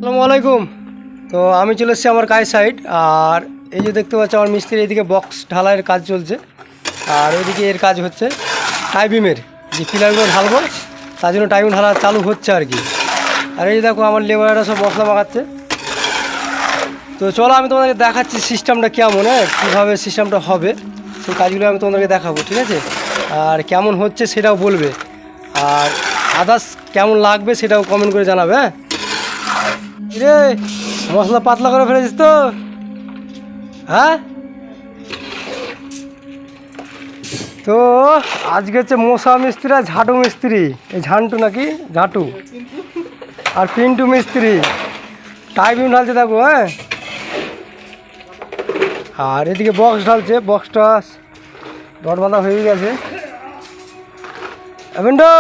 আসসালামু আলাইকুম। তো আমি চলে এসেছি আমার কাজ সাইড। আর এই যে দেখতে পাচ্ছি আমার মিস্ত্রি এইদিকে বক্স ঢালাইয়ের কাজ চলছে, আর ওইদিকে এর কাজ হচ্ছে টাইবিমের যে পিলারগুলো ঢালবো তার জন্য টাইবিম ঢালা চালু হচ্ছে আর কি। আর এই দেখো আমার লেবাররা সব মশলা মাখাচ্ছে। তো চলো আমি তোমাদেরকে দেখাচ্ছি সিস্টেমটা কেমন, কীভাবে সিস্টেমটা হবে সেই কাজগুলো আমি তোমাদেরকে দেখাবো, ঠিক আছে? আর কেমন হচ্ছে সেটাও বলবে, আর আদার্স কেমন লাগবে সেটাও কমেন্ট করে জানাবে। রে মশলা পাতলা করে ফেলেছিস তো? হ্যাঁ, তো আজকে হচ্ছে মশা মিস্ত্রি আর ঝাঁটু মিস্ত্রি, এই ঝান্টু নাকি ঝাঁটু আর পিন্টু মিস্ত্রি টাইবিম ঢালছে দেখো। হ্যাঁ, আর এদিকে বক্স ঢালছে, বক্সটা ডট বাঁধা হয়ে গেছে। পিন্টু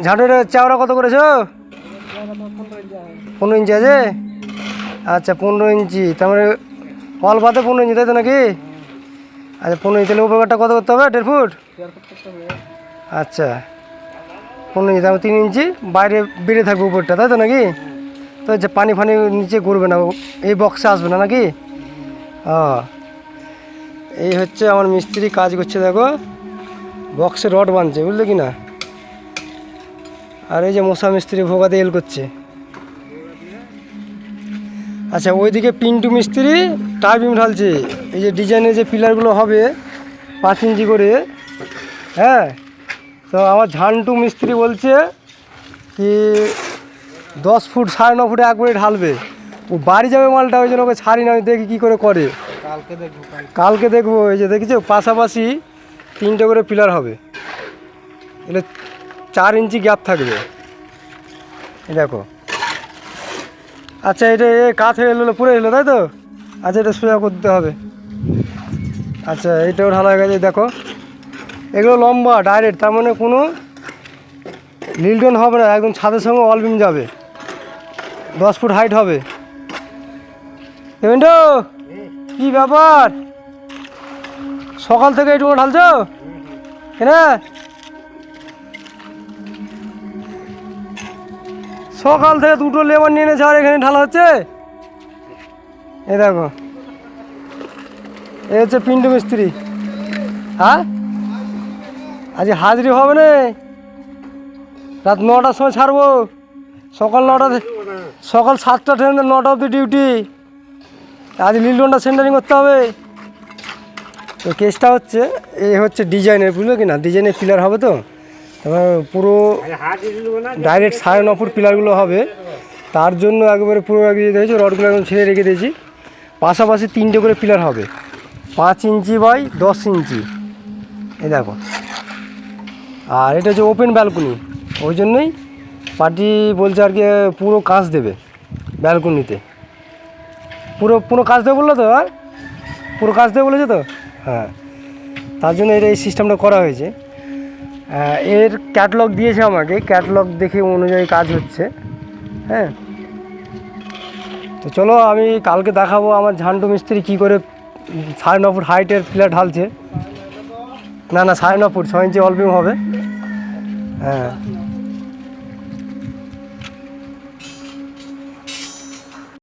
ঝাঁটুর চাওড়া কত করেছো? 15 ইঞ্চি আছে। আচ্ছা 15 ইঞ্চি, তার মানে অল পাতে 15 ইঞ্চি, তাই তো নাকি? আচ্ছা 15 ইঞ্চি, তাহলে উপকারটা কত করতে হবে? 1.5 ফুট। আচ্ছা 15 ইঞ্চি, তারপর 3 ইঞ্চি বাইরে বেড়ে থাকবে উপরটা, তাই তো নাকি? তো যে পানি ফানি নিচে ঘুরবে না, এই বক্সে আসবে না নাকি? এই হচ্ছে আমার মিস্ত্রি কাজ করছে দেখো, বক্সে রড বাঁধছে, বুঝলে কি না? আর এই যে মশা মিস্ত্রি ভোগা দিয়ে এল করছে। আচ্ছা ওইদিকে পিন্টু মিস্ত্রি টাইবিম ঢালছে, এই যে ডিজাইনের যে পিলারগুলো হবে 5 ইঞ্চি করে। হ্যাঁ, তো আমার ঝান্টু মিস্ত্রি বলছে কি 10 ফুট 9.5 ফুটে একবারে ঢালবে, ও বাড়ি যাবে মালটা, ওই জন্য ওকে ছাড়ি না, আমি দেখি কী করে করে। কালকে দেখবো। এই যে দেখেছো পাশাপাশি 3টে করে পিলার হবে, এগুলো 4 ইঞ্চি গ্যাপ থাকবে, এই দেখো। আচ্ছা এটা কাজ হয়ে এলো, পুরো এলো, তাই তো? আচ্ছা এটা সোজা করতে হবে। আচ্ছা এইটাও ঢালা হয়ে গেছে দেখো, এগুলো লম্বা ডাইরেক্ট, তার মানে কোনো লিল্টন হবে না, একদম ছাদের সঙ্গে অলবিম যাবে, 10 ফুট হাইট হবে। পেমেন্টো কী ব্যাপার, সকাল থেকে এইটুকু ঢালছো কেন? সকাল থেকে 2টো লেবার নিয়ে এনেছে, আর এখানে ঢালা হচ্ছে। এই দেখো, এই হচ্ছে পিন্টু মিস্ত্রি। হ্যাঁ, আজ হাজিরি হবে না, রাত 9টার সময় ছাড়বো, সকাল 7টা ট্রেন, 9টা অবধি ডিউটি। আজ লিলটনটা সেন্টারিং করতে হবে। তো কেসটা হচ্ছে এই হচ্ছে ডিজাইনের, বুঝলো কি না? ডিজাইনের পিলার হবে, তো তারপর পুরো ডাইরেক্ট 9.5 ফুট পিলারগুলো হবে, তার জন্য একবারে পুরো দিয়েছি, রডগুলো একদম ছেড়ে রেখে দিয়েছি। পাশাপাশি 3টে করে পিলার হবে, 5 ইঞ্চি বাই 10 ইঞ্চি, এই দেখো। আর এটা হচ্ছে ওপেন ব্যালকনি, ওই জন্যই পার্টি বলছে আর কি পুরো কাঁচ দেবে ব্যালকনিতে, পুরো কাঁচ দেবে বললো তো? আর পুরো কাঁচ দেবে বলেছে তো? হ্যাঁ, তার জন্য এটা এই সিস্টেমটা করা হয়েছে। এর ক্যাটালগ দিয়েছে আমাকে, ক্যাটালগ দেখে অনুযায়ী কাজ হচ্ছে। হ্যাঁ, তো চলো আমি কালকে দেখাবো আমার ঝান্টু মিস্ত্রি কী করে 9.5 ফুট হাইটের পিলার ঢালছে। না 9.5 ফুট 6 ইঞ্চি অলবিম হবে। হ্যাঁ।